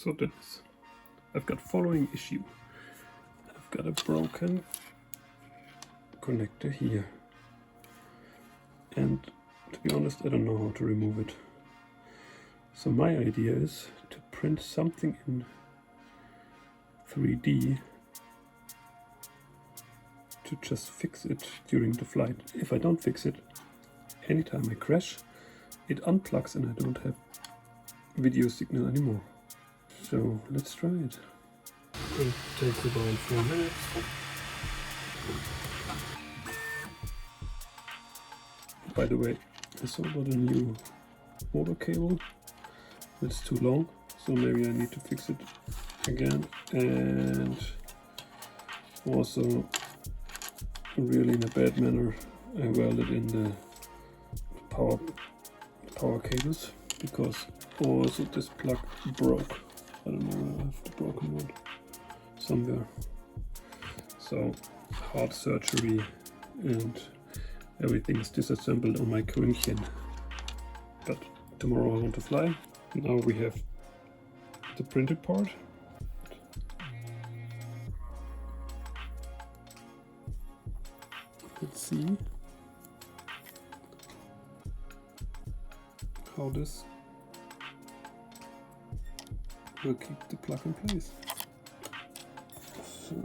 So Dennis, I've got following issue. I've got a broken connector here, and to be honest, I don't know how to remove it. So my idea is to print something in 3D to just fix it during the flight. If I don't fix it, anytime I crash, it unplugs and I don't have video signal anymore. So let's try it. It takes about 4 minutes. By the way, I saw about a new motor cable. It's too long, so maybe I need to fix it again. And also, really in a bad manner, I welded in the power cables, because also this plug broke. I don't know, I have the broken one somewhere. So hard surgery and everything is disassembled on my Corinthian. But tomorrow I want to fly. Now we have the printed part. Let's see how this will keep the plug in place. So